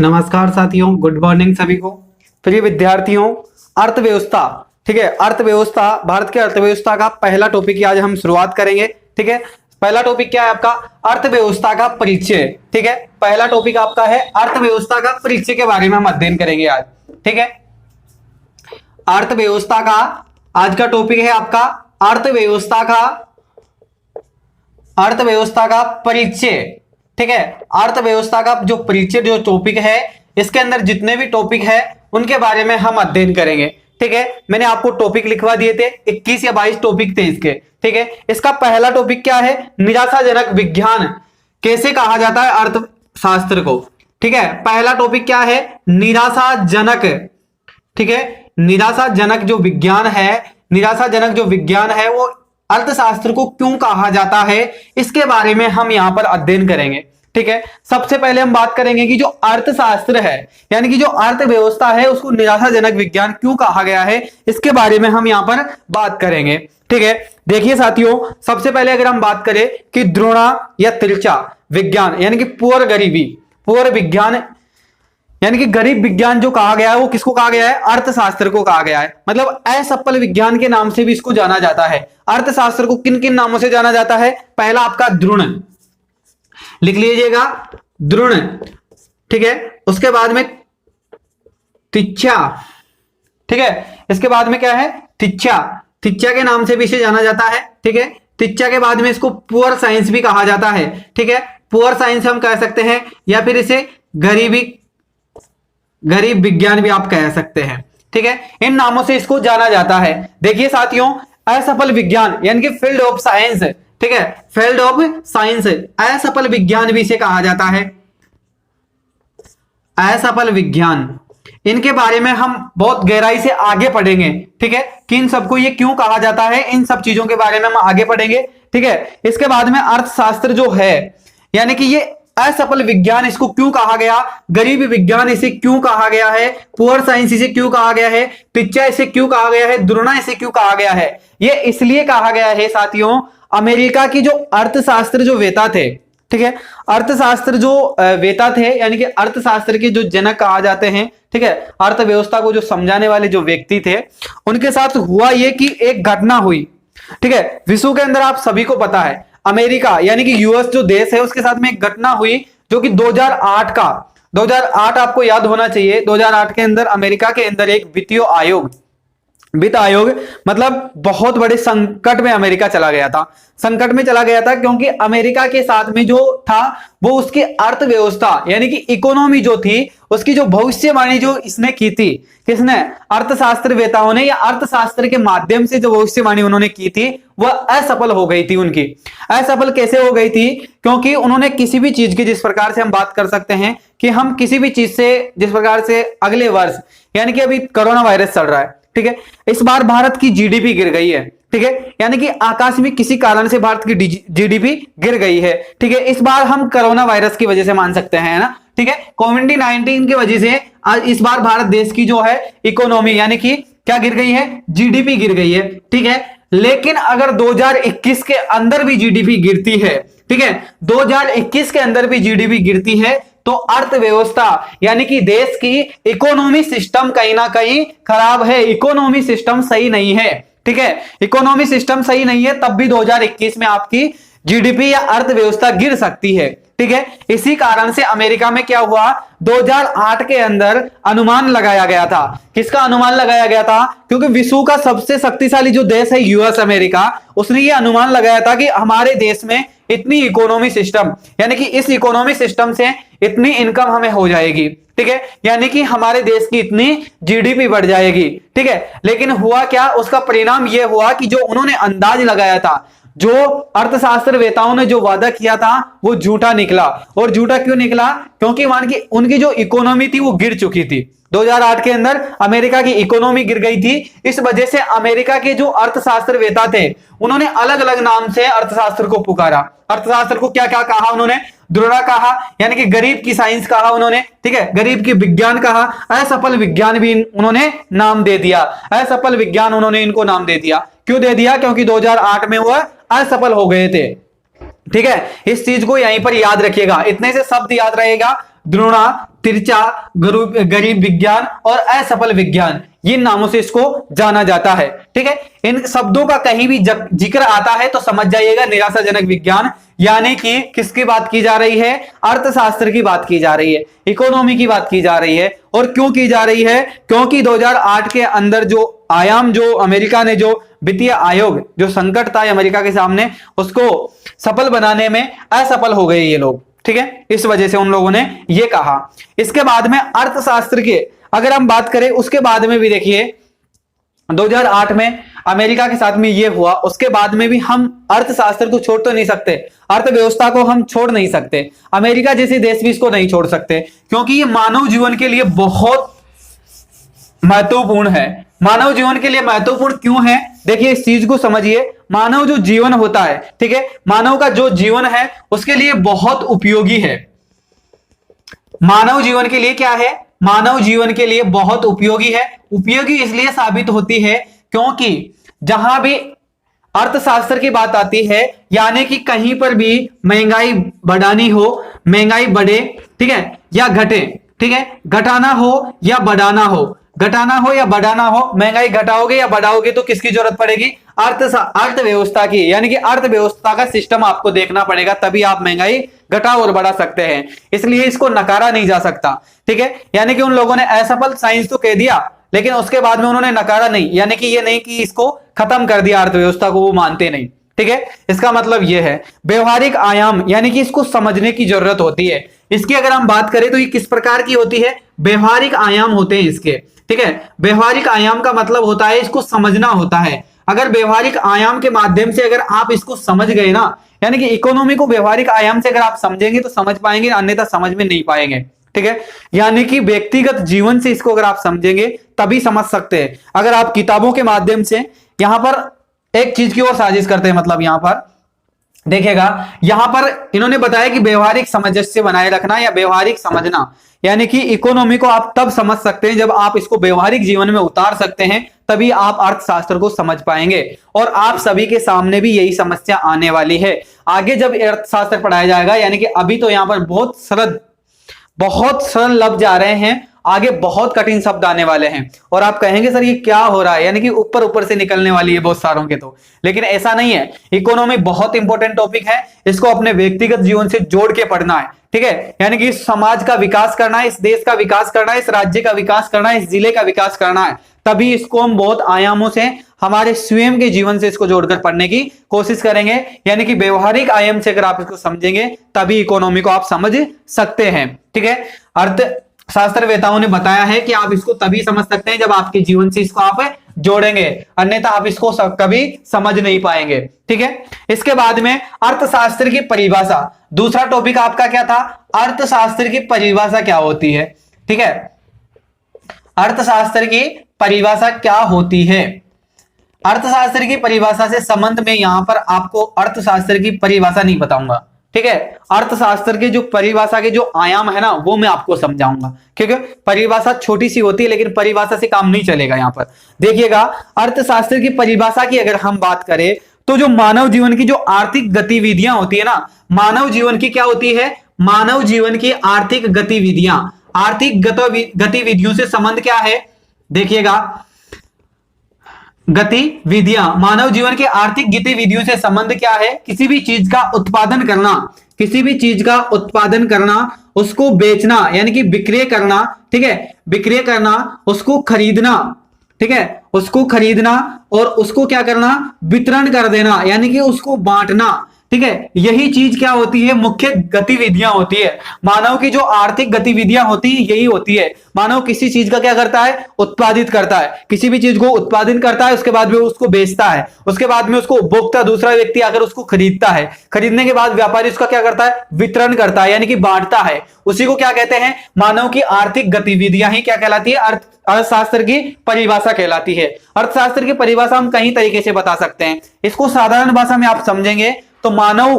नमस्कार साथियों, good morning सभी को। प्रिय विद्यार्थियों, अर्थव्यवस्था, ठीक है, अर्थव्यवस्था, भारत की अर्थव्यवस्था का पहला टॉपिक आज हम शुरुआत करेंगे। ठीक है, पहला टॉपिक क्या है आपका? अर्थव्यवस्था का परिचय। ठीक है, पहला टॉपिक आपका है अर्थव्यवस्था का परिचय के बारे में हम अध्ययन करेंगे आज। ठीक है, अर्थव्यवस्था का आज का टॉपिक है आपका अर्थव्यवस्था का परिचय। ठीक है, अर्थव्यवस्था का जो परिचय जो टॉपिक है, इसके अंदर जितने भी टॉपिक है उनके बारे में हम अध्ययन करेंगे। ठीक है, मैंने आपको टॉपिक लिखवा दिए थे, 21 या 22 टॉपिक थे इसके। ठीक है, इसका पहला टॉपिक क्या है? निराशाजनक विज्ञान। कैसे कहा जाता है अर्थशास्त्र को? ठीक है, पहला टॉपिक क्या है? निराशाजनक। ठीक है, निराशाजनक जो विज्ञान है वो अर्थशास्त्र को क्यों कहा जाता है, इसके बारे में हम यहां पर अध्ययन करेंगे। ठीक है, सबसे पहले हम बात करेंगे कि जो अर्थशास्त्र है, यानी कि जो अर्थव्यवस्था है, उसको निराशाजनक विज्ञान क्यों कहा गया है, इसके बारे में हम यहां पर बात करेंगे। ठीक है, देखिए साथियों, सबसे पहले अगर हम बात करें कि द्रोणा या तिरछा विज्ञान, यानी कि पुअर विज्ञान, यानी कि गरीब विज्ञान जो कहा गया है, वो किसको कहा गया है? अर्थशास्त्र को कहा गया है। मतलब असफल विज्ञान के नाम से भी इसको जाना जाता है। अर्थशास्त्र को किन किन नामों से जाना जाता है? पहला आपका द्रोण, लिख लीजिएगा, द्रोण। ठीक है, उसके बाद में तिरछा। ठीक है, इसके बाद में क्या है? तिरछा के नाम से भी इसे जाना जाता है। ठीक है, तिरछा के बाद में इसको पुअर साइंस भी कहा जाता है। ठीक है, पुअर साइंस हम कह सकते हैं, या फिर इसे गरीब विज्ञान भी आप कह सकते हैं। ठीक है, इन नामों से इसको जाना जाता है। देखिए साथियों, असफल विज्ञान यानी कि फील्ड ऑफ साइंस, ठीक है, फील्ड ऑफ साइंस, असफल विज्ञान भी इसे कहा जाता है। असफल विज्ञान, इनके बारे में हम बहुत गहराई से आगे पढ़ेंगे। ठीक है, कि इन सबको ये क्यों कहा जाता है, इन सब चीजों के बारे में हम आगे पढ़ेंगे। ठीक है, इसके बाद में अर्थशास्त्र जो है, यानी कि ये असफल विज्ञान, इसको क्यों कहा गया? गरीब विज्ञान इसे क्यों कहा गया है? पुअर साइंस इसे क्यों कहा गया है? तिरछा इसे क्यों कहा गया है? द्रोणा इसे क्यों कहा गया है? ये इसलिए कहा गया है साथियों, अमेरिका की जो अर्थशास्त्र जो वेता थे, ठीक है, अर्थशास्त्र जो वेता थे, यानी कि अर्थशास्त्र के जो जनक कहा जाते हैं, ठीक है, अर्थव्यवस्था को जो समझाने वाले जो व्यक्ति थे, उनके साथ हुआ ये कि एक घटना हुई। ठीक है, विश्व के अंदर आप सभी को पता है, अमेरिका यानी कि यूएस जो देश है, उसके साथ में एक घटना हुई जो कि 2008 आपको याद होना चाहिए। 2008 के अंदर अमेरिका के अंदर एक वित्त आयोग मतलब बहुत बड़े संकट में अमेरिका चला गया था, क्योंकि अमेरिका के साथ में जो था वो उसकी अर्थव्यवस्था यानी कि इकोनॉमी जो थी, उसकी जो भविष्यवाणी जो इसने की थी, किसने? अर्थशास्त्रवेताओं ने, या अर्थशास्त्र के माध्यम से जो भविष्यवाणी उन्होंने की थी, वह असफल हो गई थी। उनकी असफल कैसे हो गई थी? क्योंकि उन्होंने किसी भी चीज की, जिस प्रकार से हम बात कर सकते हैं कि हम किसी भी चीज से, जिस प्रकार से अगले वर्ष, यानी कि अभी कोरोना वायरस चल रहा है, ठीक है, इस बार भारत की जीडीपी गिर गई है। ठीक है, यानी कि आकस्मिक किसी कारण से भारत की जीडीपी गिर गई है। ठीक है, इस बार हम कोरोना वायरस की वजह से मान सकते हैं ना। ठीक है, कोविड-19 की वजह से आज इस बार भारत देश की जो है इकोनॉमी, यानी कि क्या गिर गई है? जीडीपी गिर गई है। ठीक है, लेकिन अगर 2021 के अंदर भी जीडीपी गिरती है, ठीक है, 2021 के अंदर भी जीडीपी गिरती है, तो अर्थव्यवस्था यानी कि देश की इकोनॉमी सिस्टम कहीं ना कहीं खराब है, इकोनॉमी सिस्टम सही नहीं है। ठीक है, इकोनॉमी सिस्टम सही नहीं है, तब भी 2021 में आपकी जीडीपी या अर्थव्यवस्था गिर सकती है। ठीक है, इसी कारण से अमेरिका में क्या हुआ? 2008 के अंदर अनुमान लगाया गया था। किसका अनुमान लगाया गया था? क्योंकि विश्व का सबसे शक्तिशाली जो देश है यूएस अमेरिका, उसने ये अनुमान लगाया था कि हमारे देश में इतनी इकोनॉमी सिस्टम, यानी कि इस इकोनॉमी सिस्टम से इतनी इनकम हमें हो जाएगी। ठीक है, यानी कि हमारे देश की इतनी जीडीपी बढ़ जाएगी। ठीक है, लेकिन हुआ क्या? उसका परिणाम यह हुआ कि जो उन्होंने अंदाज लगाया था, जो अर्थशास्त्रवेताओं ने जो वादा किया था, वो झूठा निकला। और झूठा क्यों निकला? क्योंकि उनकी जो इकोनॉमी थी वो गिर चुकी थी। 2008 के अंदर अमेरिका की इकोनॉमी गिर गई थी। इस वजह से अमेरिका के जो अर्थशास्त्रवेता थे, उन्होंने अलग अलग नाम से अर्थशास्त्र को पुकारा। अर्थशास्त्र को क्या क्या कहा उन्होंने? द्रोणा कहा, यानी कि गरीब की साइंस कहा उन्होंने। ठीक है, गरीब की विज्ञान कहा, असफल विज्ञान भी उन्होंने नाम दे दिया। असफल विज्ञान उन्होंने इनको नाम दे दिया। क्यों दे दिया? क्योंकि 2008 में वह असफल हो गए थे। ठीक है, इस चीज को यहीं पर याद रखिएगा, इतने से शब्द याद रहेगा, द्रोणा, तिरछा, गरीब विज्ञान और असफल विज्ञान, इन नामों से इसको जाना जाता है। ठीक है, इन शब्दों का कहीं भी जिक्र आता है तो समझ जाइएगा निराशाजनक विज्ञान, यानी कि किसकी बात की जा रही है, अर्थशास्त्र की बात की जा रही है, इकोनॉमी की बात की जा रही है। और क्यों की जा रही है, क्योंकि 2008 के अंदर जो आयाम, जो अमेरिका ने जो वित्तीय आयोग, जो संकट था अमेरिका के सामने, उसको सफल बनाने में असफल हो गए ये लोग। ठीक है, इस वजह से उन लोगों ने ये कहा। इसके बाद में अर्थशास्त्र के अगर हम बात करें, उसके बाद में भी देखिए 2008 में अमेरिका के साथ में ये हुआ, उसके बाद में भी हम अर्थशास्त्र को छोड़ तो नहीं सकते, अर्थव्यवस्था को हम छोड़ नहीं सकते, अमेरिका जैसे देश भी इसको नहीं छोड़ सकते, क्योंकि ये मानव जीवन के लिए बहुत महत्वपूर्ण है। मानव जीवन के लिए महत्वपूर्ण क्यों है, देखिए इस चीज को समझिए। मानव जो जीवन होता है, ठीक है, मानव का जो जीवन है उसके लिए बहुत उपयोगी है। मानव जीवन के लिए क्या है, मानव जीवन के लिए बहुत उपयोगी है। उपयोगी इसलिए साबित होती है क्योंकि जहां भी अर्थशास्त्र की बात आती है, यानी कि कहीं पर भी महंगाई बढ़ानी हो, महंगाई बढ़े, ठीक है, या घटे, ठीक है, घटाना हो या बढ़ाना हो, घटाना हो या बढ़ाना हो, महंगाई घटाओगे या बढ़ाओगे तो किसकी जरूरत पड़ेगी, अर्थव्यवस्था की, यानी कि अर्थव्यवस्था का सिस्टम आपको देखना पड़ेगा, तभी आप महंगाई घटा और बढ़ा सकते हैं। इसलिए इसको नकारा नहीं जा सकता। ठीक है, यानी कि उन लोगों ने असफल साइंस तो कह दिया, लेकिन उसके बाद में उन्होंने नकारा नहीं, यानी कि ये नहीं कि इसको खत्म कर दिया अर्थव्यवस्था को, वो मानते नहीं। ठीक है, इसका मतलब यह है व्यवहारिक आयाम, यानी कि इसको समझने की जरूरत होती है। इसकी अगर हम बात करें तो ये किस प्रकार की होती है, व्यवहारिक आयाम होते हैं इसके। ठीक है, व्यवहारिक आयाम का मतलब होता है इसको समझना होता है। अगर व्यवहारिक आयाम के माध्यम से अगर आप इसको समझ गए ना, यानी कि इकोनॉमी को व्यवहारिक आयाम से अगर आप समझेंगे तो समझ पाएंगे, अन्यथा समझ में नहीं पाएंगे। ठीक है, यानी कि व्यक्तिगत जीवन से इसको अगर आप समझेंगे तभी समझ सकते हैं। अगर आप किताबों के माध्यम से यहां पर एक चीज की और साजिश करते हैं, मतलब यहां पर देखिएगा, यहां पर इन्होंने बताया कि व्यवहारिक सामंजस्य बनाए रखना या व्यवहारिक समझना, यानी कि इकोनॉमी को आप तब समझ सकते हैं जब आप इसको व्यवहारिक जीवन में उतार सकते हैं, तभी आप अर्थशास्त्र को समझ पाएंगे। और आप सभी के सामने भी यही समस्या आने वाली है आगे जब अर्थशास्त्र पढ़ाया जाएगा, यानी कि अभी तो यहां पर बहुत सरल लफ्ज आ रहे हैं, आगे बहुत कठिन शब्द आने वाले हैं और आप कहेंगे सर ये क्या हो रहा है, यानी कि ऊपर ऊपर से निकलने वाली है बहुत सारों के, तो लेकिन ऐसा नहीं है। इकोनॉमी बहुत इंपॉर्टेंट टॉपिक है, इसको अपने व्यक्तिगत जीवन से जोड़ के पढ़ना है। ठीक है, यानी कि इस समाज का विकास करना है, इस देश का विकास करना है, इस राज्य का विकास करना है, इस जिले का विकास करना है, तभी इसको हम बहुत आयामों से, हमारे स्वयं के जीवन से इसको जोड़कर पढ़ने की कोशिश करेंगे। यानी कि व्यवहारिक आयाम से अगर आप इसको समझेंगे तभी इकोनॉमी को आप समझ सकते हैं। ठीक है, अर्थशास्त्रवेताओं ने बताया है कि आप इसको तभी समझ सकते हैं जब आपके जीवन से इसको आप जोड़ेंगे, अन्यथा आप इसको कभी समझ नहीं पाएंगे। ठीक है, इसके बाद में अर्थशास्त्र की परिभाषा, दूसरा टॉपिक आपका क्या था, अर्थशास्त्र की परिभाषा क्या होती है। ठीक है, अर्थशास्त्र की परिभाषा क्या होती है। अर्थशास्त्र की परिभाषा से संबंध में यहां पर आपको अर्थशास्त्र की परिभाषा नहीं बताऊंगा। ठीक है, अर्थशास्त्र के जो परिभाषा के जो आयाम है ना, वो मैं आपको समझाऊंगा, क्योंकि परिभाषा छोटी सी होती है लेकिन परिभाषा से काम नहीं चलेगा। यहां पर देखिएगा, अर्थशास्त्र की परिभाषा की अगर हम बात करें तो जो मानव जीवन की जो आर्थिक गतिविधियां होती है ना, मानव जीवन की क्या होती है, मानव जीवन की आर्थिक गतिविधियां, आर्थिक गतिविधियों से संबंध क्या है, देखिएगा, गतिविधियां, मानव जीवन के आर्थिक गतिविधियों से संबंध क्या है, किसी भी चीज का उत्पादन करना, किसी भी चीज का उत्पादन करना, उसको बेचना यानी कि विक्रय करना, ठीक है, विक्रय करना, उसको खरीदना, ठीक है, उसको खरीदना और उसको क्या करना, वितरण कर देना, यानी कि उसको बांटना। ठीक है, यही चीज क्या होती है, मुख्य गतिविधियां होती है। मानव की जो आर्थिक गतिविधियां होती है यही होती है। मानव किसी चीज का क्या करता है, उत्पादित करता है, किसी भी चीज को उत्पादन करता है, उसके बाद में उसको बेचता है, उसके बाद में उसको उपभोक्ता दूसरा व्यक्ति आकर उसको खरीदता है, खरीदने के बाद व्यापारी उसका क्या करता है, वितरण करता है, यानी कि बांटता है। उसी को क्या कहते हैं, मानव की आर्थिक गतिविधियां ही क्या कहलाती है, अर्थशास्त्र की परिभाषा कहलाती है। अर्थशास्त्र की परिभाषा हम कई तरीके से बता सकते हैं। इसको साधारण भाषा में आप समझेंगे तो मानव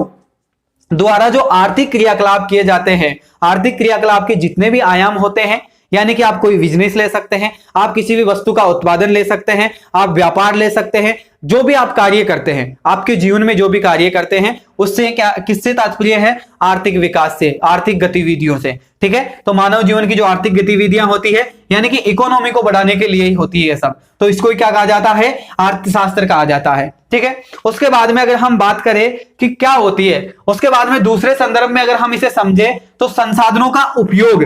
द्वारा जो आर्थिक क्रियाकलाप किए जाते हैं, आर्थिक क्रियाकलाप के जितने भी आयाम होते हैं, यानी कि आप कोई बिजनेस ले सकते हैं, आप किसी भी वस्तु का उत्पादन ले सकते हैं, आप व्यापार ले सकते हैं, जो भी आप कार्य करते हैं, आपके जीवन में जो भी कार्य करते हैं, उससे क्या, किससे तात्पर्य है? आर्थिक विकास से, आर्थिक गतिविधियों से। ठीक है, तो मानव जीवन की जो आर्थिक गतिविधियां होती है, यानी कि इकोनॉमी को बढ़ाने के लिए ही होती है सब, तो इसको क्या कहा जाता है? अर्थशास्त्र कहा जाता है। ठीक है, उसके बाद में अगर हम बात करें कि क्या होती है, उसके बाद में दूसरे संदर्भ में अगर हम इसे समझे तो संसाधनों का उपयोग,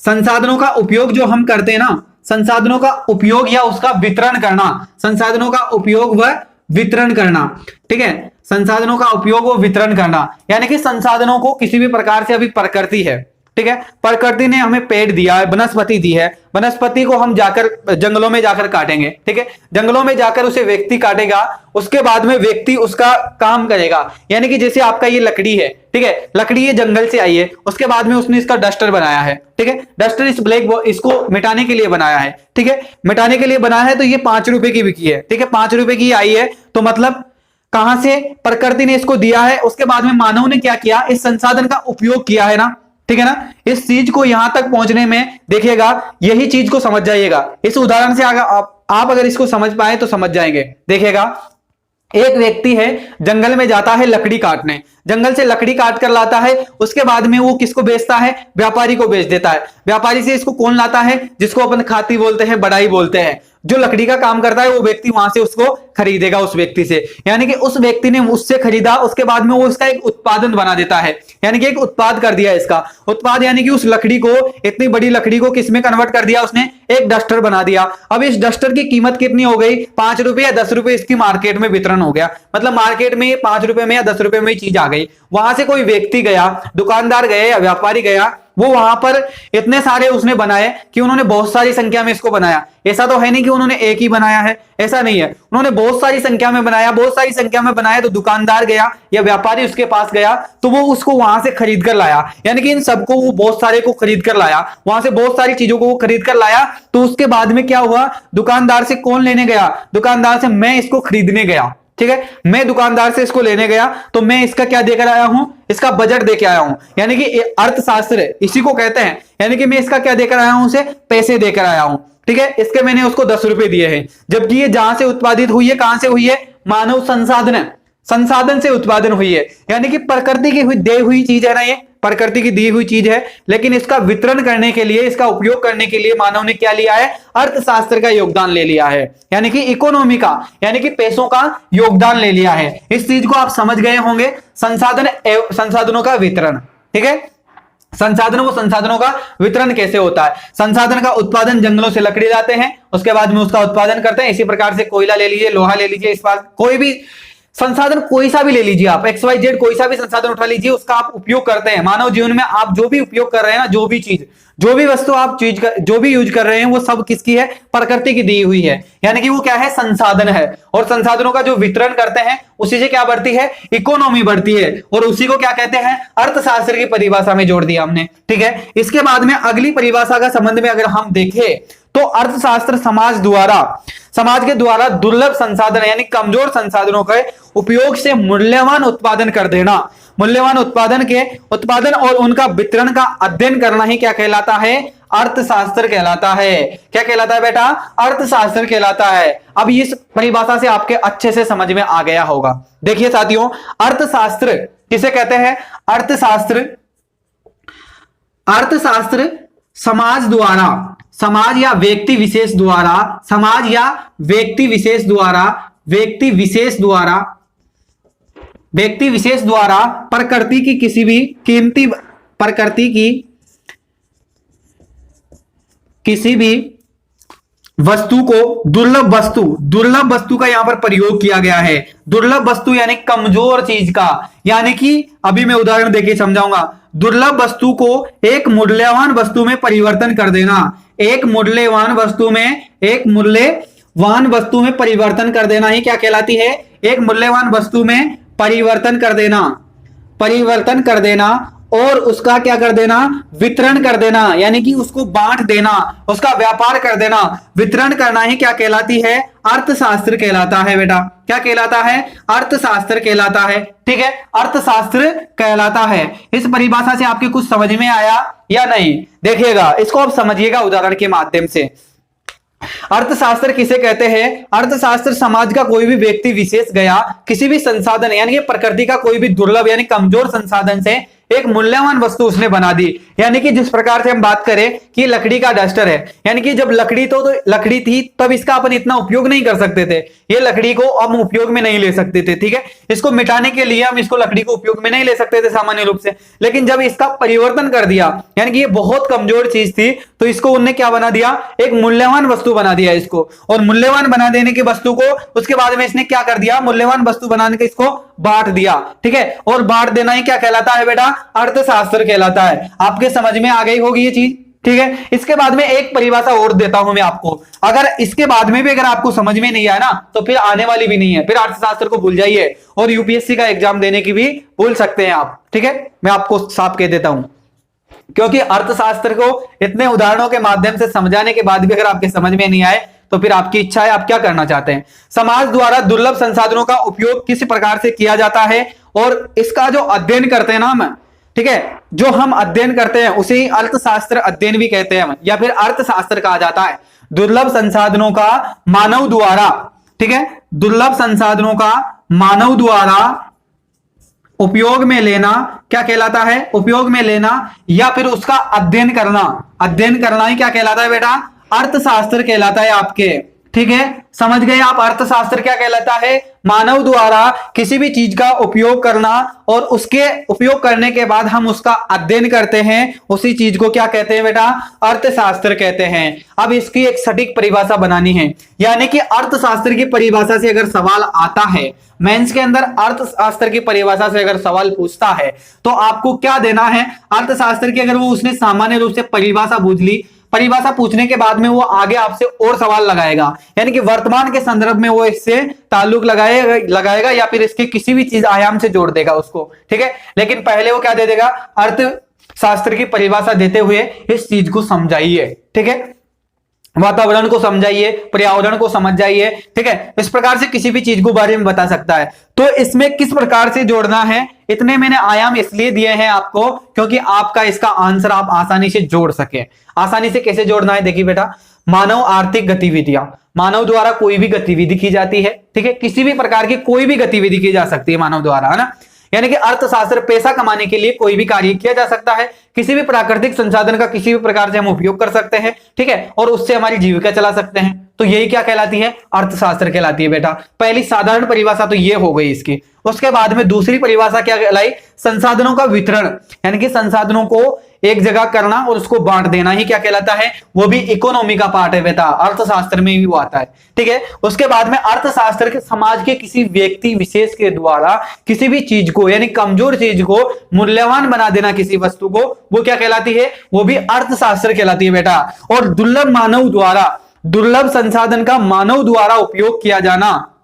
संसाधनों का उपयोग जो हम करते हैं ना, संसाधनों का उपयोग या उसका वितरण करना, संसाधनों का उपयोग व वितरण करना। ठीक है, संसाधनों का उपयोग व वितरण करना, यानी कि संसाधनों को किसी भी प्रकार से, अभी प्रकृति है, ठीक है, प्रकृति ने हमें पेड़ दिया है, वनस्पति दी है, वनस्पति को हम जाकर जंगलों में जाकर काटेंगे। ठीक है, जंगलों में जाकर उसे व्यक्ति काटेगा, उसके बाद में व्यक्ति उसका काम करेगा। यानी कि जैसे आपका ये लकड़ी है, ठीक है, लकड़ी ये जंगल से आई है, उसके बाद में उसने इसका डस्टर बनाया है। ठीक है, डस्टर इस इसको मिटाने के लिए बनाया है। ठीक है, मिटाने के लिए बनाया है, तो ये 5 रुपए की बिकी है। ठीक है, 5 रुपए की आई है, तो मतलब कहां से? प्रकृति ने इसको दिया है, उसके बाद में मानव ने क्या किया? इस संसाधन का उपयोग किया है ना। ठीक है ना, इस चीज को यहां तक पहुंचने में देखिएगा, यही चीज को समझ जाइएगा। इस उदाहरण से आप अगर इसको समझ पाए तो समझ जाएंगे। देखिएगा, एक व्यक्ति है, जंगल में जाता है लकड़ी काटने, जंगल से लकड़ी काट कर लाता है, उसके बाद में वो किसको बेचता है? व्यापारी को बेच देता है। व्यापारी से इसको कौन लाता है? जिसको अपन खाती बोलते हैं, बड़ाई बोलते हैं, जो लकड़ी का काम करता है, वो व्यक्ति वहां से उसको खरीदेगा उस व्यक्ति से। यानी कि उस व्यक्ति ने उससे खरीदा, उसके बाद में वो इसका एक उत्पादन बना देता है, यानी कि एक उत्पाद कर दिया इसका उत्पाद, यानी कि उस लकड़ी को, इतनी बड़ी लकड़ी को किसमें कन्वर्ट कर दिया उसने? एक डस्टर बना दिया। अब इस डस्टर की कीमत कितनी हो गई? 5 रुपए या 10 रुपए इसकी मार्केट में वितरण हो गया। मतलब मार्केट में 5 रुपए में या 10 रुपए में चीज आ गई। वहां से कोई व्यक्ति गया, दुकानदार गए या व्यापारी गया, वो वहां पर इतने सारे उसने बनाए कि उन्होंने बहुत सारी संख्या में इसको बनाया। ऐसा तो है नहीं कि उन्होंने एक ही बनाया है, ऐसा नहीं है, उन्होंने बहुत सारी संख्या में बनाया। बहुत सारी संख्या में बनाया तो दुकानदार गया या व्यापारी उसके पास गया, तो वो उसको वहां से खरीद कर लाया। यानी कि इन सबको वो बहुत सारे को खरीद कर लाया, वहां से बहुत सारी चीजों को वो खरीद कर लाया। तो उसके बाद में क्या हुआ? दुकानदार से कौन लेने गया? दुकानदार से मैं इसको खरीदने गया। ठीक है, मैं दुकानदार से इसको लेने गया, तो मैं इसका क्या देकर आया हूं? इसका बजट देकर आया हूं, यानी कि अर्थशास्त्र इसी को कहते हैं। यानी कि मैं इसका क्या देकर आया हूं? उसे पैसे देकर आया हूं। ठीक है, इसके मैंने उसको 10 रुपए दिए हैं, जबकि ये जहां से उत्पादित हुई है, कहां से हुई है? मानव संसाधन से उत्पादन हुई है। यानी कि प्रकृति की दी हुई चीज है ना, ये प्रकृति की दी हुई चीज है, लेकिन इसका वितरण करने के लिए, इसका उपयोग करने के लिए मानव ने क्या लिया है? अर्थशास्त्र का योगदान ले लिया है, यानी कि इकोनॉमी का, यानी कि पैसों का योगदान ले लिया है। इस चीज को आप समझ गए होंगे, संसाधनों का वितरण। ठीक है, संसाधनों का वितरण कैसे होता है? संसाधन का उत्पादन, जंगलों से लकड़ी लाते हैं, उसके बाद में उसका उत्पादन करते हैं। इसी प्रकार से कोयला ले लीजिए, लोहा ले लीजिए, इस बार कोई भी संसाधन कोई सा भी ले लीजिए आप, XYZ कोई सा भी संसाधन उठा लीजिए, उसका आप उपयोग करते हैं। मानव जीवन में आप जो भी उपयोग कर रहे हैं ना, जो भी चीज, जो भी वस्तु आप जो भी यूज कर रहे हैं, वो सब किसकी है? प्रकृति की दी हुई है। यानी कि वो क्या है? संसाधन है। और संसाधनों का जो वितरण करते हैं, उसी से क्या बढ़ती है? इकोनॉमी बढ़ती है, और उसी को क्या कहते हैं? अर्थशास्त्र की परिभाषा में जोड़ दिया हमने। ठीक है, इसके बाद में अगली परिभाषा का संबंध में अगर हम देखें तो अर्थशास्त्र समाज के द्वारा दुर्लभ संसाधन यानी कमजोर संसाधनों के उपयोग से मूल्यवान उत्पादन कर देना, मूल्यवान उत्पादन और उनका वितरण का अध्ययन करना ही क्या कहलाता है? अर्थशास्त्र कहलाता है। क्या कहलाता है बेटा? अर्थशास्त्र कहलाता है। अब इस परिभाषा से आपके अच्छे से समझ में आ गया होगा। देखिए साथियों, अर्थशास्त्र किसे कहते हैं? अर्थशास्त्र समाज या व्यक्ति विशेष द्वारा प्रकृति की किसी भी किसी भी वस्तु को दुर्लभ वस्तु का यहां पर प्रयोग किया गया है। दुर्लभ वस्तु यानी कमजोर चीज का, यानी कि अभी मैं उदाहरण देके समझाऊंगा। दुर्लभ वस्तु को एक मूल्यवान वस्तु में परिवर्तन कर देना, एक मूल्यवान वस्तु में परिवर्तन कर देना ही क्या कहलाती है? एक मूल्यवान वस्तु में परिवर्तन कर देना और उसका क्या कर देना, वितरण कर देना, यानी कि उसको बांट देना, उसका व्यापार कर देना, वितरण करना ही क्या कहलाती है, अर्थशास्त्र कहलाता है बेटा। क्या कहलाता है, अर्थशास्त्र कहलाता है। ठीक है, अर्थशास्त्र कहलाता है। इस परिभाषा से आपके कुछ समझ में आया या नहीं, देखिएगा इसको आप समझिएगा उदाहरण के माध्यम से। अर्थशास्त्र किसे कहते हैं, अर्थशास्त्र समाज का कोई भी व्यक्ति विशेष गया किसी भी संसाधन यानी कि प्रकृति का कोई भी दुर्लभ यानी कमजोर संसाधन से एक मूल्यवान वस्तु उसने बना दी। यानी कि जिस प्रकार से हम बात करें कि लकड़ी का डस्टर है, यानी कि जब लकड़ी तो लकड़ी थी तब इसका अपन इतना उपयोग नहीं कर सकते थे, ये लकड़ी को हम उपयोग में नहीं ले सकते थे। ठीक है, इसको मिटाने के लिए हम इसको लकड़ी को उपयोग में नहीं ले सकते थे सामान्य रूप से, लेकिन जब इसका परिवर्तन कर दिया यानी कि ये बहुत कमजोर चीज थी तो इसको उनने क्या बना दिया, एक मूल्यवान वस्तु बना दिया इसको। और मूल्यवान बना देने की वस्तु को उसके बाद में इसने क्या कर दिया, मूल्यवान वस्तु बनाने के इसको बांट दिया। ठीक है, और बांट देना ही क्या कहलाता है बेटा, अर्थशास्त्र कहलाता है। आपके समझ में आ गई होगी ये चीज। ठीक है, इसके बाद में एक परिभाषा और देता हूं मैं आपको, अगर इसके बाद में भी अगर आपको समझ में नहीं आया ना तो फिर आने वाली भी नहीं है, फिर अर्थशास्त्र को भूल जाइए और यूपीएससी का एग्जाम देने की भी भूल सकते हैं आप। ठीक है, मैं आपको साफ कह देता हूं, क्योंकि अर्थशास्त्र को इतने उदाहरणों के माध्यम से समझाने के बाद भी अगर आपके समझ में नहीं आए तो फिर आपकी इच्छा है आप क्या करना चाहते हैं। समाज द्वारा दुर्लभ संसाधनों का उपयोग किस प्रकार से किया जाता है और इसका जो अध्ययन करते हैं ना हम, ठीक है, जो हम अध्ययन करते हैं उसे अर्थशास्त्र अध्ययन भी कहते हैं या फिर अर्थशास्त्र कहा जाता है। दुर्लभ संसाधनों का मानव द्वारा, ठीक है, दुर्लभ संसाधनों का मानव द्वारा उपयोग में लेना क्या कहलाता है, उपयोग में लेना या फिर उसका अध्ययन करना, अध्ययन करना ही क्या कहलाता है बेटा, अर्थशास्त्र कहलाता है आपके। ठीक है, समझ गए आप, अर्थशास्त्र क्या कहलाता है, मानव द्वारा किसी भी चीज का उपयोग करना और उसके उपयोग करने के बाद हम उसका अध्ययन करते हैं, उसी चीज को क्या कहते हैं बेटा, अर्थशास्त्र कहते हैं। अब इसकी एक सटीक परिभाषा बनानी है, यानी कि अर्थशास्त्र की परिभाषा से अगर सवाल आता है मेंस के अंदर, अर्थशास्त्र की परिभाषा से अगर सवाल पूछता है तो आपको क्या देना है, अर्थशास्त्र की अगर वो उसने सामान्य रूप से परिभाषा बूझ ली, परिभाषा पूछने के बाद में वो आगे आपसे और सवाल लगाएगा, यानी कि वर्तमान के संदर्भ में वो इससे ताल्लुक लगाएगा या फिर इसके किसी भी चीज आयाम से जोड़ देगा उसको। ठीक है, लेकिन पहले वो क्या दे देगा, अर्थशास्त्र की परिभाषा देते हुए इस चीज को समझाइए। ठीक है, वातावरण को समझाइए, पर्यावरण को समझ जाइए। ठीक है, इस प्रकार से किसी भी चीज को बारे में बता सकता है। तो इसमें किस प्रकार से जोड़ना है, इतने मैंने आयाम इसलिए दिए हैं आपको क्योंकि आपका इसका आंसर आप आसानी से जोड़ सके। आसानी से कैसे जोड़ना है, देखिए बेटा, मानव आर्थिक गतिविधियां, मानव द्वारा कोई भी गतिविधि की जाती है। ठीक है, किसी भी प्रकार की कोई भी गतिविधि की जा सकती है मानव द्वारा, है ना, यानी कि अर्थशास्त्र पैसा कमाने के लिए कोई भी कार्य किया जा सकता है, किसी भी प्राकृतिक संसाधन का किसी भी प्रकार से हम उपयोग कर सकते हैं। ठीक है, और उससे हमारी जीविका चला सकते हैं, तो यही क्या कहलाती है, अर्थशास्त्र कहलाती है बेटा। पहली साधारण परिभाषा तो ये हो गई इसकी। उसके बाद में दूसरी परिभाषा क्या कहलाई, संसाधनों का वितरण, यानी कि संसाधनों को एक जगह करना और उसको बांट देना ही क्या कहलाता है, वो भी इकोनॉमी का पार्ट है बेटा, अर्थशास्त्र में भी वो आता है। ठीक है, उसके बाद में अर्थशास्त्र के समाज के किसी व्यक्ति विशेष के द्वारा किसी भी चीज को यानी कमजोर चीज को मूल्यवान बना देना किसी वस्तु को, वो क्या कहलाती है, वो भी अर्थशास्त्र कहलाती है बेटा। और दुर्लभ मानव द्वारा, दुर्लभ संसाधन का मानव द्वारा उपयोग किया जाना,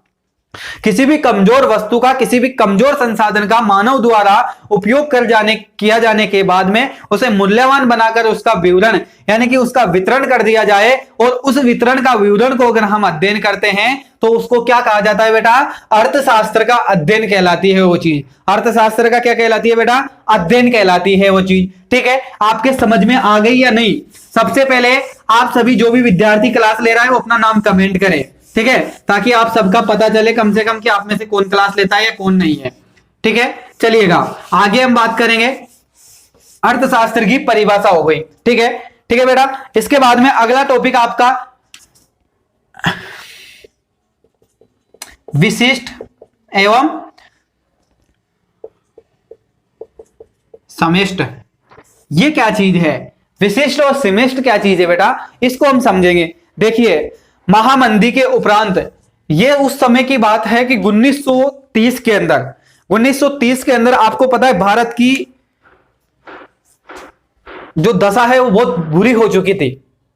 किसी भी कमजोर वस्तु का किसी भी कमजोर संसाधन का मानव द्वारा उपयोग किया जाने के बाद में उसे मूल्यवान बनाकर उसका विवरण यानी कि उसका वितरण कर दिया जाए, और उस वितरण का विवरण को अगर हम अध्ययन करते हैं तो उसको क्या कहा जाता है बेटा, अर्थशास्त्र का अध्ययन कहलाती है वो चीज। अर्थशास्त्र का क्या कहलाती है बेटा, अध्ययन कहलाती है वो चीज। ठीक है, आपके समझ में आ गई या नहीं। सबसे पहले आप सभी जो भी विद्यार्थी क्लास ले रहा है वो अपना नाम कमेंट करें, ठीक है, ताकि आप सबका पता चले कम से कम कि आप में से कौन क्लास लेता है या कौन नहीं है। ठीक है, चलिएगा आगे हम बात करेंगे, अर्थशास्त्र की परिभाषा हो गई। ठीक है, ठीक है बेटा, इसके बाद में अगला टॉपिक आपका विशिष्ट एवं समिष्ट। ये क्या चीज है, विशिष्ट और समिष्ट क्या चीज है बेटा, इसको हम समझेंगे। देखिए, महामंदी के उपरांत, ये उस समय की बात है कि 1930 के अंदर, 1930 के अंदर आपको पता है भारत की जो दशा है वो बहुत बुरी हो चुकी थी।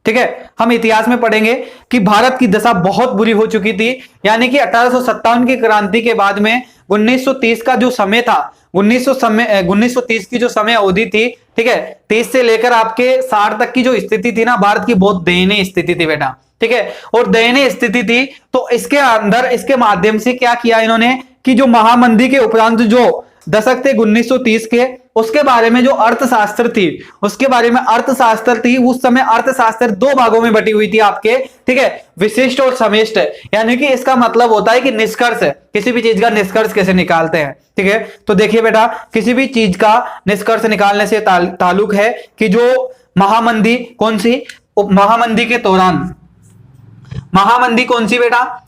ठीक है, हम इतिहास में पढ़ेंगे कि भारत की दशा बहुत बुरी हो चुकी थी, यानी कि 1857 की क्रांति के बाद में 1930 का जो समय था, 1930 की जो समय अवधि थी, ठीक है, 30 से लेकर आपके 60 तक की जो स्थिति थी ना भारत की, बहुत दयनीय स्थिति थी बेटा, ठीक है, और दयनीय स्थिति थी। तो इसके अंदर इसके माध्यम से क्या किया इन्होंने कि जो महामंदी के उपरांत जो दशक थे 1930 के, उसके बारे में जो अर्थशास्त्र थी, उसके बारे में अर्थशास्त्र थी, उस समय अर्थशास्त्र दो भागों में बटी हुई थी आपके, ठीक है, विशिष्ट और समिष्ट। यानी कि इसका मतलब होता है कि निष्कर्ष, किसी भी चीज का निष्कर्ष कैसे निकालते हैं, ठीक है। तो देखिए बेटा, किसी भी चीज का निष्कर्ष निकालने से ताल्लुक है कि जो महामंदी कौन सी, महामंदी के दौरान, महामंदी कौन सी बेटा,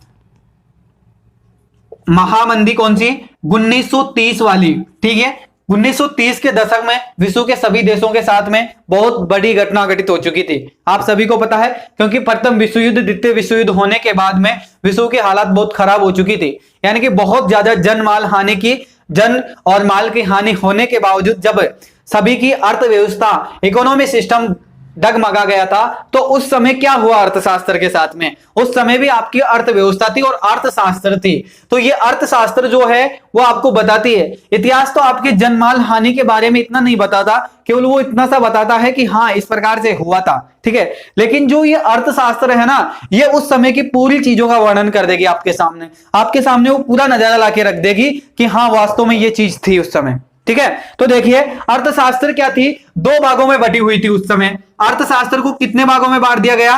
महामंदी कौन सी, 1930 वाली, ठीक है। 1930 के दशक में विश्व के सभी देशों के साथ में बहुत बड़ी घटना घटित हो चुकी थी, आप सभी को पता है, क्योंकि प्रथम विश्व युद्ध, द्वितीय विश्व युद्ध होने के बाद में विश्व की हालत बहुत खराब हो चुकी थी, यानी कि बहुत ज्यादा जन और माल की हानि होने के बावजूद जब सभी की अर्थव्यवस्था, इकोनॉमी सिस्टम डगमगा गया था, तो उस समय क्या हुआ अर्थशास्त्र के साथ में, उस समय भी आपकी अर्थव्यवस्था थी और अर्थशास्त्र थी। तो ये अर्थशास्त्र जो है वो आपको बताती है, इतिहास तो आपके जनमाल हानि के बारे में इतना नहीं बताता, केवल वो इतना सा बताता है कि हाँ इस प्रकार से हुआ था, ठीक है। लेकिन जो ये अर्थशास्त्र है ना, ये उस समय की पूरी चीजों का वर्णन कर देगी आपके सामने वो पूरा नजारा लाके रख देगी कि हाँ वास्तव में ये चीज थी उस समय, ठीक है। तो देखिए अर्थशास्त्र क्या थी, दो भागों में बटी हुई थी उस समय। अर्थशास्त्र को कितने भागों में बांट दिया गया,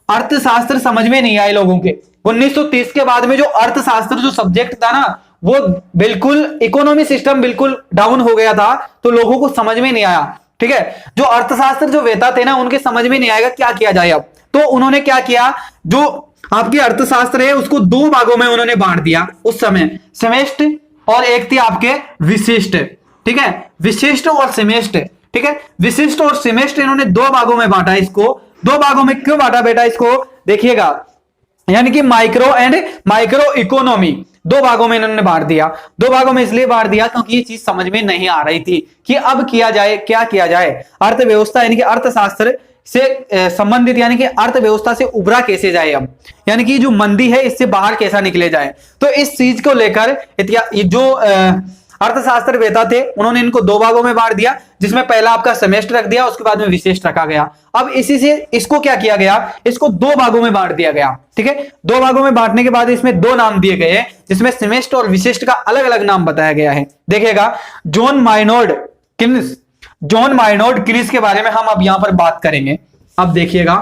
अर्थशास्त्र समझ में नहीं आए लोगों के, 1930 के बाद में जो अर्थशास्त्र जो सब्जेक्ट था ना, वो बिल्कुल इकोनॉमी सिस्टम बिल्कुल डाउन हो गया था, तो लोगों को समझ में नहीं आया, ठीक है। जो अर्थशास्त्र जो वेता थे ना, उनके समझ में नहीं आएगा क्या किया जाए अब, तो उन्होंने क्या किया, जो आपकी अर्थशास्त्र है उसको दो भागों में उन्होंने बांट दिया उस समय, समिष्ट और एक थी आपके विशिष्ट, ठीक है, विशिष्ट और समिष्ट, ठीक है, विशिष्ट और समिष्ट इन्होंने दो भागों में बांटा इसको। दो भागों में क्यों बांटा बेटा इसको, देखिएगा, यानी कि माइक्रो एंड माइक्रो इकोनॉमी, दो भागों में इन्होंने बांट दिया। दो भागों में इसलिए बांट दिया क्योंकि ये चीज समझ में नहीं आ रही थी कि अब किया जाए, क्या किया जाए, अर्थव्यवस्था यानी कि अर्थशास्त्र से संबंधित, यानी कि अर्थव्यवस्था से उभरा कैसे जाए अब, यानी कि जो मंदी है इससे बाहर कैसा निकले जाए। तो इस चीज को लेकर जो अर्थशास्त्र वेता थे उन्होंने इनको दो भागों में बांट दिया, जिसमें पहला आपका सेमेस्टर रख दिया, उसके बाद में विशिष्ट रखा गया। अब इसी से इसको क्या किया गया, इसको दो भागों में बांट दिया गया, ठीक है। दो भागों में बांटने के बाद इसमें दो नाम दिए गए हैं, जिसमें सेमेस्टर और विशिष्ट का अलग अलग नाम बताया गया है। देखिएगा, जॉन माइनॉर्ड किन्स के बारे में हम अब यहां पर बात करेंगे। अब देखिएगा,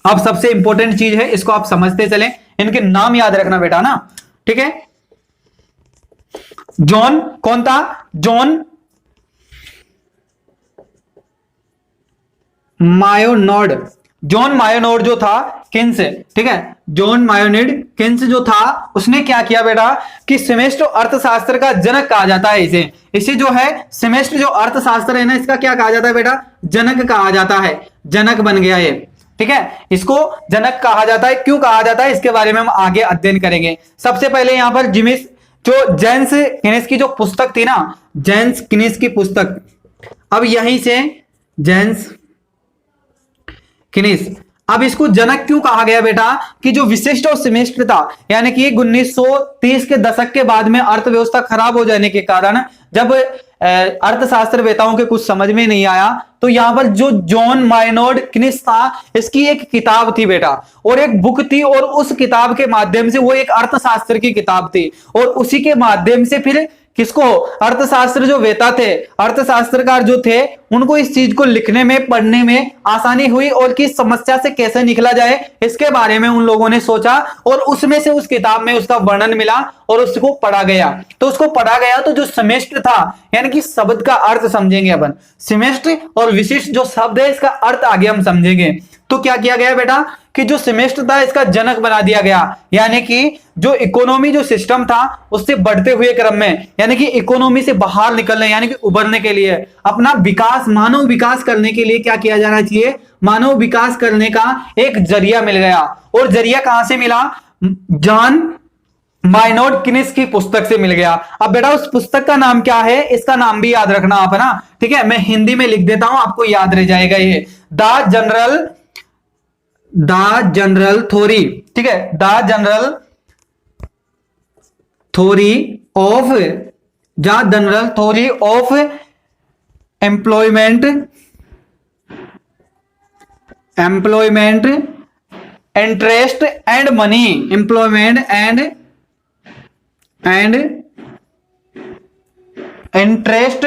अब सबसे इंपॉर्टेंट चीज है, इसको आप समझते चलें, इनके नाम याद रखना बेटा ना, ठीक है। जॉन कौन था, जॉन मायोनोर्ड जो था किन्स, ठीक है, जॉन मायोनिड किन्स जो था, उसने क्या किया बेटा कि सेमेस्टर अर्थशास्त्र का जनक कहा जाता है इसे जो है सेमेस्टर जो अर्थशास्त्र है ना, इसका क्या कहा जाता है बेटा, जनक कहा जाता है, जनक बन गया ये, ठीक है, इसको जनक कहा जाता है। क्यों कहा जाता है इसके बारे में हम आगे अध्ययन करेंगे। सबसे पहले यहां पर जो जेम्स किनेस की जो पुस्तक थी ना, जेम्स किनेस की पुस्तक, अब यहीं से जेम्स किनेस, अब इसको जनक क्यों कहा गया बेटा कि जो विशिष्ट और समिष्ट था, यानी कि 1930 के दशक के बाद में अर्थव्यवस्था खराब हो जाने के कारण जब अर्थशास्त्र वेताओं के कुछ समझ में नहीं आया, तो यहां पर जो जॉन माइनॉर्ड किन्स था, इसकी एक किताब थी बेटा, और एक बुक थी, और उस किताब के माध्यम से, वो एक अर्थशास्त्र की किताब थी, और उसी के माध्यम से फिर किसको, अर्थशास्त्र जो वेता थे, अर्थशास्त्रकार जो थे, उनको इस चीज को लिखने में, पढ़ने में आसानी हुई, और किस समस्या से कैसे निकला जाए इसके बारे में उन लोगों ने सोचा, और उसमें से उस किताब में उसका वर्णन मिला और उसको पढ़ा गया। तो उसको पढ़ा गया तो जो सेमेस्टर था, यानी कि शब्द का अर्थ समझेंगे अपन, सेमेस्टर और विशिष्ट जो शब्द है इसका अर्थ आगे हम समझेंगे। तो क्या किया गया बेटा कि जो सेमेस्टर था इसका जनक बना दिया गया, यानी कि जो इकोनॉमी जो सिस्टम था उससे बढ़ते हुए क्रम में, यानी कि इकोनॉमी से बाहर निकलने, यानी कि उभरने के लिए, अपना विकास, मानव विकास करने के लिए क्या किया जाना चाहिए, मानव विकास करने का एक जरिया मिल गया। और जरिया कहां से मिला, जॉन माइनॉर्ड किन्स की पुस्तक से मिल गया। अब बेटा उस पुस्तक का नाम क्या है, इसका नाम भी याद रखना आप, है ना, ठीक है, मैं हिंदी में लिख देता हूं, आपको याद रह जाएगा ये, the general the general theory, ठीक है, the general theory of, the general theory of employment, employment interest and money, employment and interest,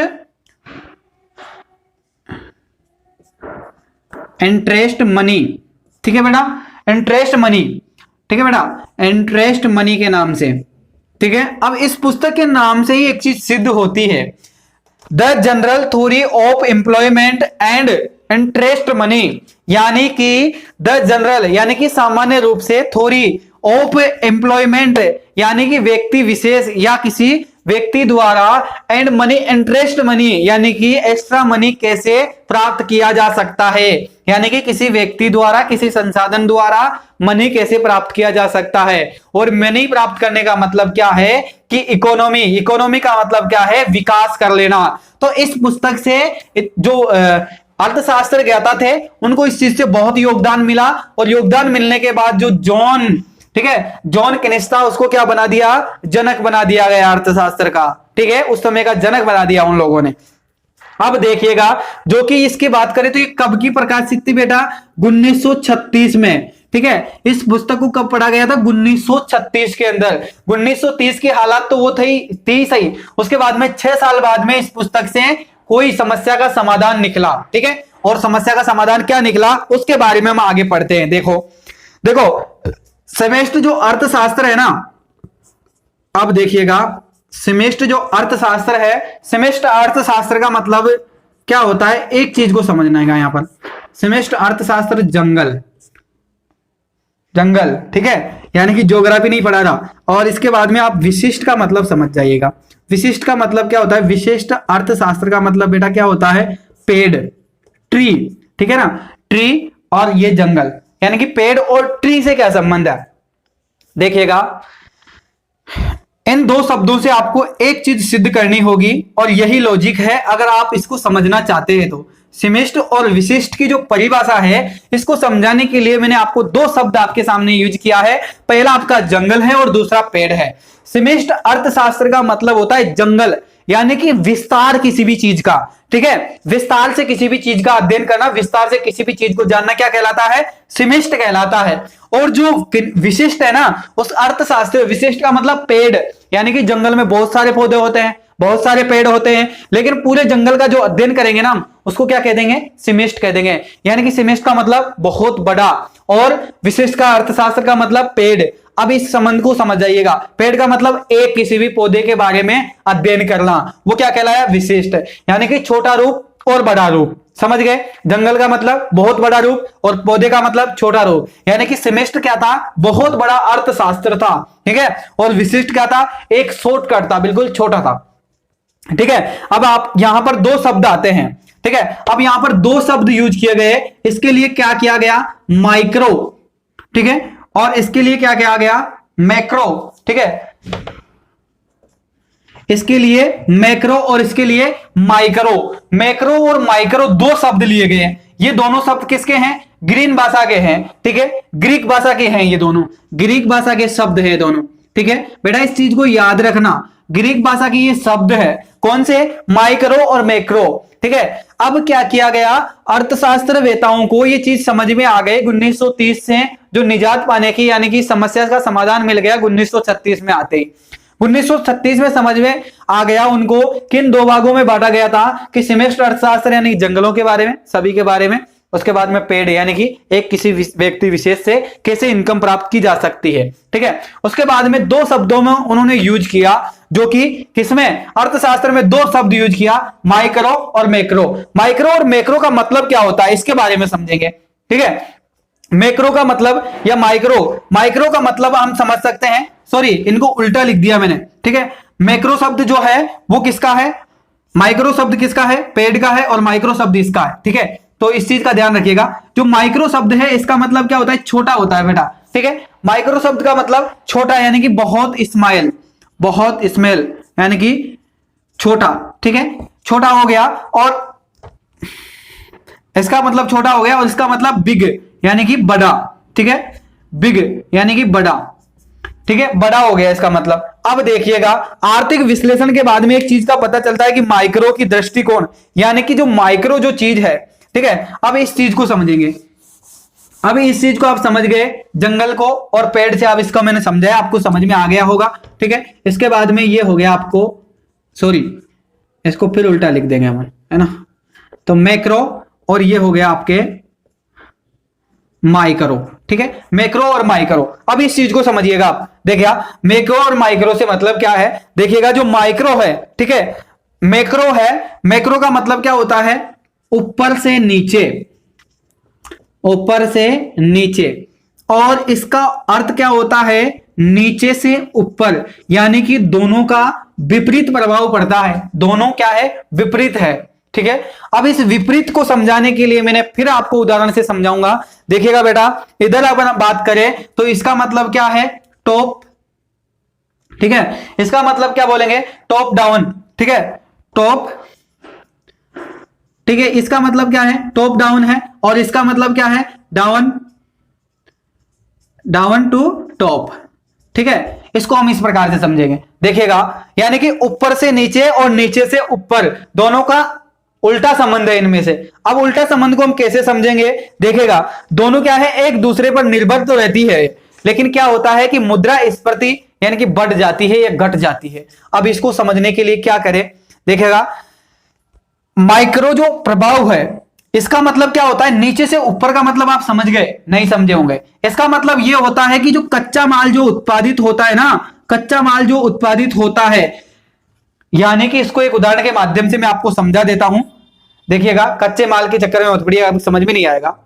interest money, ठीक है बेटा, इंटरेस्ट मनी, ठीक है बेटा, इंटरेस्ट मनी के नाम से, ठीक है। अब इस पुस्तक के नाम से ही एक चीज सिद्ध होती है, the general theory of employment and interest money, यानी कि द जनरल यानी कि सामान्य रूप से, थ्योरी ऑफ एम्प्लॉयमेंट यानी कि व्यक्ति विशेष या किसी व्यक्ति द्वारा, एंड मनी इंटरेस्ट मनी यानी कि एक्स्ट्रा मनी कैसे प्राप्त किया जा सकता है, यानी कि किसी व्यक्ति द्वारा, किसी संसाधन द्वारा मनी कैसे प्राप्त किया जा सकता है। और मनी प्राप्त करने का मतलब क्या है कि इकोनॉमी, इकोनॉमी का मतलब क्या है, विकास कर लेना। तो इस पुस्तक से जो अर्थशास्त्र ज्ञाता थे उनको इस चीज से बहुत योगदान मिला, और योगदान मिलने के बाद जो जॉन, ठीक है, जॉन केनेस था, उसको क्या बना दिया, जनक बना दिया गया अर्थशास्त्र का, ठीक है, उस समय का जनक बना दिया उन लोगों ने। अब देखिएगा, जो कि इसकी बात करें तो ये कब की प्रकाशित थी बेटा, 1936 में, ठीक है। इस पुस्तक को कब पढ़ा गया था, 1936 के अंदर। 1930 की हालात तो वो थी सही, उसके बाद में 6 साल बाद में इस पुस्तक से कोई समस्या का समाधान निकला, ठीक है। और समस्या का समाधान क्या निकला उसके बारे में हम आगे पढ़ते हैं। देखो देखो सेमेस्टर जो अर्थशास्त्र है ना, अब देखिएगा, सेमेस्टर जो अर्थशास्त्र है, सेमेस्टर अर्थशास्त्र का मतलब क्या होता है, एक चीज को समझना है यहां पर, सेमेस्टर अर्थशास्त्र जंगल, जंगल, ठीक है, यानी कि ज्योग्राफी नहीं पढ़ा रहा। और इसके बाद में आप विशिष्ट का मतलब समझ जाइएगा। विशिष्ट का मतलब क्या होता है, विशिष्ट अर्थशास्त्र का मतलब बेटा क्या होता है, पेड़, ट्री, ठीक है ना, ट्री और ये जंगल, यानी कि पेड़ और ट्री से क्या संबंध है। देखिएगा, इन दो शब्दों से आपको एक चीज सिद्ध करनी होगी, और यही लॉजिक है अगर आप इसको समझना चाहते हैं तो। सेमेस्टर और विशिष्ट की जो परिभाषा है, इसको समझाने के लिए मैंने आपको दो शब्द आपके सामने यूज किया है, पहला आपका जंगल है और दूसरा पेड़ है। सेमेस्टर अर्थशास्त्र का मतलब होता है जंगल, यानी कि विस्तार किसी भी चीज का, ठीक है, विस्तार से किसी भी चीज का अध्ययन करना, विस्तार से किसी भी चीज को जानना क्या कहलाता है, सेमेस्टर कहलाता है। और जो विशिष्ट है ना, उस अर्थशास्त्र, विशिष्ट का मतलब पेड़, यानी कि जंगल में बहुत सारे पौधे होते हैं, बहुत सारे पेड़ होते हैं, लेकिन पूरे जंगल का जो अध्ययन करेंगे ना, उसको क्या कह देंगे, सेमेस्टर कह देंगे। यानी कि सेमेस्टर का मतलब बहुत बड़ा, और विशिष्ट का अर्थशास्त्र का मतलब पेड़। अब इस संबंध को समझ जाइएगा, पेड़ का मतलब एक किसी भी पौधे के बारे में अध्ययन करना, वो क्या कहलाया, विशिष्ट, यानी कि छोटा रूप और बड़ा रूप, समझ गए। जंगल का मतलब बहुत बड़ा रूप, और पौधे का मतलब छोटा रूप, यानी कि सेमेस्टर क्या था, बहुत बड़ा अर्थशास्त्र था, ठीक है, और विशिष्ट क्या था, एक शॉर्टकट था, बिल्कुल छोटा था, ठीक है। अब आप यहां पर दो शब्द आते हैं, ठीक है, अब यहां पर दो शब्द यूज किए गए, इसके लिए क्या किया गया, माइक्रो, ठीक है, और इसके लिए क्या किया गया, मैक्रो, ठीक है, इसके लिए मैक्रो और इसके लिए माइक्रो। मैक्रो और माइक्रो दो शब्द लिए गए हैं, ये दोनों शब्द किसके हैं, ग्रीक भाषा के हैं, ठीक है, ग्रीक भाषा के हैं, ये दोनों ग्रीक भाषा के शब्द हैं दोनों, ठीक है बेटा, इस चीज को याद रखना, ग्रीक भाषा की ये शब्द है, कौन से, माइक्रो और मैक्रो, ठीक है। अब क्या किया गया, अर्थशास्त्र वेताओं को ये चीज समझ में आ गई 1930 से, जो निजात पाने की, यानी कि समस्या का समाधान मिल गया 1936 में आते ही। 1936 में समझ में आ गया उनको, किन दो भागों में बांटा गया था, कि सेमेस्टर अर्थशास्त्र यानी जंगलों के बारे में, सभी के बारे में, उसके बाद में पेड़ यानी कि एक किसी व्यक्ति विशेष से कैसे इनकम प्राप्त की जा सकती है, ठीक है। उसके बाद में दो शब्दों में उन्होंने यूज किया, जो कि किसमें, अर्थशास्त्र में दो शब्द यूज किया, माइक्रो और मैक्रो। माइक्रो और मैक्रो का मतलब क्या होता है, इसके बारे में समझेंगे, ठीक है। मैक्रो का मतलब या माइक्रो, माइक्रो का मतलब हम समझ सकते हैं, सॉरी इनको उल्टा लिख दिया मैंने, ठीक है। मैक्रो शब्द जो है वो किसका है, माइक्रो शब्द किसका है, पेड़ का है, और माइक्रो शब्द इसका है, ठीक है। तो इस चीज का ध्यान रखिएगा, जो माइक्रो शब्द है इसका मतलब क्या होता है, छोटा होता है बेटा, ठीक है। माइक्रो शब्द का मतलब छोटा, यानी कि बहुत स्मॉल, बहुत स्मॉल यानी कि छोटा, ठीक है, छोटा हो गया, और इसका मतलब छोटा हो गया, और इसका मतलब बिग यानी कि बड़ा, ठीक है, बिग यानी कि बड़ा, ठीक है, बड़ा हो गया इसका मतलब। अब देखिएगा आर्थिक विश्लेषण के बाद में एक चीज का पता चलता है कि माइक्रो की दृष्टिकोण, यानी कि जो माइक्रो जो चीज है, ठीक है, अब इस चीज को समझेंगे। अब इस चीज को आप समझ गए, जंगल को और पेड़ से, आप इसको मैंने समझाया, आपको समझ में आ गया होगा, ठीक है। इसके बाद में ये हो गया आपको, सॉरी इसको फिर उल्टा लिख देंगे हम, है ना, तो मैक्रो, और ये हो गया आपके माइक्रो, ठीक है, मैक्रो और माइक्रो। अब इस चीज को समझिएगा आप, देखिएगा मैक्रो और माइक्रो से मतलब क्या है, देखिएगा जो माइक्रो है, ठीक है, मैक्रो है, मैक्रो का मतलब क्या होता है, ऊपर से नीचे, ऊपर से नीचे, और इसका अर्थ क्या होता है, नीचे से ऊपर, यानी कि दोनों का विपरीत प्रभाव पड़ता है, दोनों क्या है, विपरीत है, ठीक है। अब इस विपरीत को समझाने के लिए मैंने फिर आपको उदाहरण से समझाऊंगा। देखिएगा बेटा, इधर अपन बात करें तो इसका मतलब क्या है, टॉप, ठीक है, इसका मतलब क्या बोलेंगे, टॉप डाउन, ठीक है, टॉप, ठीक है, इसका मतलब क्या है, टॉप डाउन है, और इसका मतलब क्या है, डाउन, डाउन टू टॉप, ठीक है। इसको हम इस प्रकार से समझेंगे, देखिएगा यानी कि ऊपर से नीचे और नीचे से ऊपर, दोनों का उल्टा संबंध है इनमें से। अब उल्टा संबंध को हम कैसे समझेंगे, देखिएगा दोनों क्या है, एक दूसरे पर निर्भर तो रहती है, लेकिन क्या होता है कि मुद्रा स्फीति यानी कि बढ़ जाती है या घट जाती है। अब इसको समझने के लिए क्या करें, देखिएगा माइक्रो जो प्रभाव है, इसका मतलब क्या होता है, नीचे से ऊपर का मतलब आप समझ गए, नहीं समझे होंगे। इसका मतलब यह होता है कि जो कच्चा माल जो उत्पादित होता है ना, कच्चा माल जो उत्पादित होता है, यानी कि इसको एक उदाहरण के माध्यम से मैं आपको समझा देता हूं। देखिएगा कच्चे माल के चक्कर में मत पड़िए, आपको समझ में नहीं आएगा।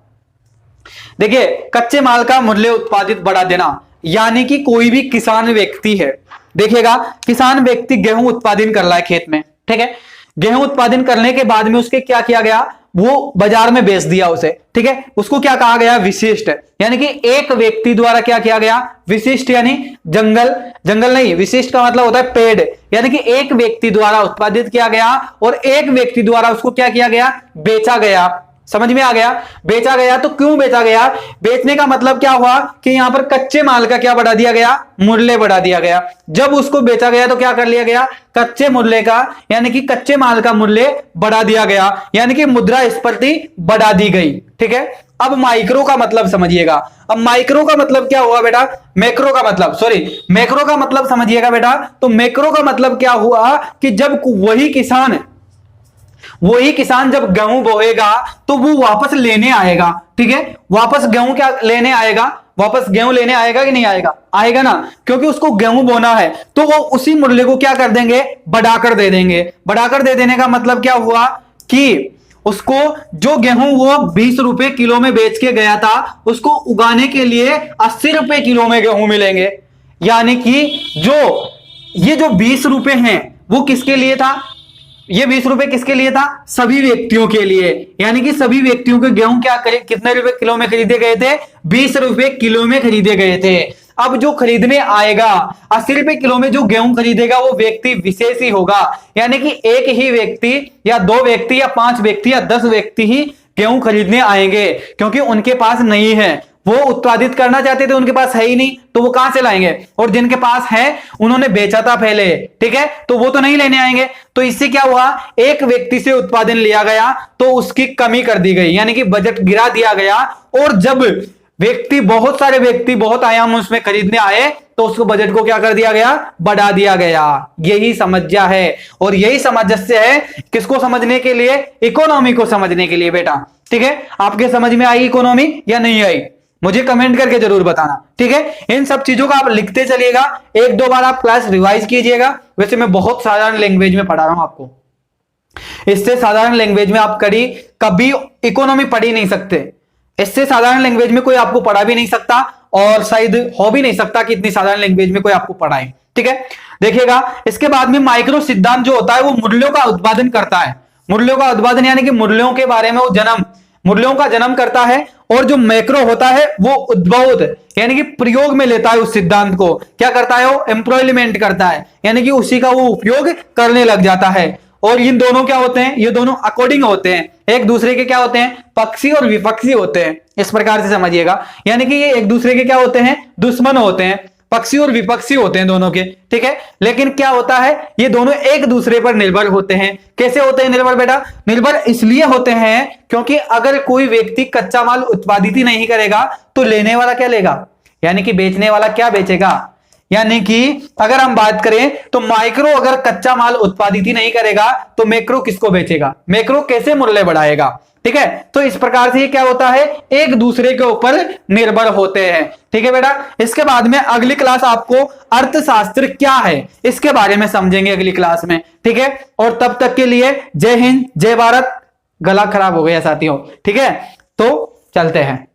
देखिए कच्चे माल का मूल्य उत्पादित बढ़ा देना, यानी कि कोई भी किसान व्यक्ति है, देखिएगा किसान व्यक्ति गेहूं उत्पादन कर रहा है खेत में, ठीक है, गेहूं उत्पादन करने के बाद में उसके क्या किया गया, वो बाजार में बेच दिया उसे, ठीक है, उसको क्या कहा गया, विशिष्ट, यानी कि एक व्यक्ति द्वारा क्या किया गया, विशिष्ट यानी जंगल, जंगल नहीं, विशिष्ट का मतलब होता है पेड़, यानी कि एक व्यक्ति द्वारा उत्पादित किया गया और एक व्यक्ति द्वारा उसको क्या किया गया, बेचा गया। समझ में आ गया, बेचा गया, तो क्यों बेचा गया, बेचने का मतलब क्या हुआ कि यहां पर कच्चे माल का क्या बढ़ा दिया गया, मूल्य बढ़ा दिया गया। जब उसको बेचा गया तो क्या कर लिया गया, कच्चे मूल्य का यानी कि कच्चे माल का मूल्य बढ़ा दिया गया, यानी कि मुद्रास्फीति बढ़ा दी गई, ठीक है। अब माइक्रो का मतलब समझिएगा, अब माइक्रो का मतलब क्या हुआ बेटा, मैक्रो का मतलब, सॉरी मैक्रो का मतलब समझिएगा बेटा, तो मैक्रो का मतलब क्या हुआ कि जब वही किसान जब गेहूं बोएगा तो वो वापस लेने आएगा, ठीक है, वापस गेहूं क्या लेने आएगा, वापस गेहूं लेने आएगा कि नहीं आएगा, आएगा ना, क्योंकि उसको गेहूं बोना है, तो वो उसी मूल्य को क्या कर देंगे, बढ़ाकर दे देंगे। बढ़ाकर दे देने का मतलब क्या हुआ कि उसको जो गेहूं वो 20 रुपए किलो में बेच के गया था, उसको उगाने के लिए 80 रुपए किलो में गेहूं मिलेंगे। यानी कि ये जो 20 रुपए हैं वो किसके लिए था, ये 20 रुपए किसके लिए था, सभी व्यक्तियों के लिए, यानी कि सभी व्यक्तियों के गेहूं क्या करे, कितने रुपए किलो में खरीदे गए थे, 20 रुपए किलो में खरीदे गए थे। अब जो खरीदने आएगा 80 रुपए किलो में जो गेहूं खरीदेगा वो व्यक्ति विशेष ही होगा, यानी कि एक ही व्यक्ति या 2 व्यक्ति या 5 व्यक्ति या 10 व्यक्ति ही गेहूं खरीदने आएंगे, क्योंकि उनके पास नहीं है, वो उत्पादित करना चाहते थे, उनके पास है ही नहीं, तो वो कहां से लाएंगे, और जिनके पास है उन्होंने बेचा था पहले, ठीक है, तो वो तो नहीं लेने आएंगे। तो इससे क्या हुआ, एक व्यक्ति से उत्पादन लिया गया तो उसकी कमी कर दी गई, यानी कि बजट गिरा दिया गया, और जब बहुत सारे व्यक्ति बहुत आयाम उसमें खरीदने आए तो उसको बजट को क्या कर दिया गया, बढ़ा दिया गया। यही समस्या है, और यही सामंजस्य है किसको समझने के लिए, इकोनॉमी को समझने के लिए बेटा, ठीक है। आपके समझ में आई इकोनॉमी या नहीं आई, मुझे कमेंट करके जरूर बताना, ठीक है। इन सब चीजों का आप लिखते चलिएगा, 1-2 बार आप क्लास रिवाइज कीजिएगा। वैसे मैं बहुत साधारण लैंग्वेज में पढ़ा रहा हूं आपको, इससे साधारण लैंग्वेज में आप कभी इकोनॉमी पढ़ ही नहीं सकते, इससे साधारण लैंग्वेज में कोई आपको पढ़ा भी नहीं सकता, और शायद हो भी नहीं सकता कि इतनी साधारण लैंग्वेज में कोई आपको पढ़ाए, ठीक है। देखिएगा इसके बाद में माइक्रो सिद्धांत जो होता है वो मूल्यों का उत्पादन करता है, मूल्यों का उत्पादन यानी कि मूल्यों के बारे में वो मूल्यों का जन्म करता है। और जो मैक्रो होता है वो उद्भव यानी कि प्रयोग में लेता है, उस सिद्धांत को क्या करता है, वो एम्प्लॉयमेंट करता है, यानी कि उसी का वो उपयोग करने लग जाता है। और इन दोनों क्या होते हैं, ये दोनों अकॉर्डिंग होते हैं, एक दूसरे के क्या होते हैं, पक्षी और विपक्षी होते हैं। इस प्रकार से समझिएगा, यानी कि ये एक दूसरे के क्या होते हैं, दुश्मन होते हैं, पक्षी और विपक्षी होते हैं दोनों के, ठीक है। लेकिन क्या होता है, ये दोनों एक दूसरे पर निर्भर होते हैं। कैसे होते हैं निर्भर बेटा, निर्भर इसलिए होते हैं क्योंकि अगर कोई व्यक्ति कच्चा माल उत्पादित ही नहीं करेगा तो लेने वाला क्या लेगा, यानी कि बेचने वाला क्या बेचेगा। यानी कि अगर हम बात करें तो माइक्रो अगर कच्चा माल उत्पादित ही नहीं करेगा तो मैक्रो किसको बेचेगा, मैक्रो कैसे मूल्य बढ़ाएगा, ठीक है। तो इस प्रकार से ये क्या होता है, एक दूसरे के ऊपर निर्भर होते हैं, ठीक है बेटा। इसके बाद में अगली क्लास आपको अर्थशास्त्र क्या है इसके बारे में समझेंगे अगली क्लास में, ठीक है। और तब तक के लिए जय हिंद जय भारत। गला खराब हो गया साथियों, ठीक है, तो चलते हैं।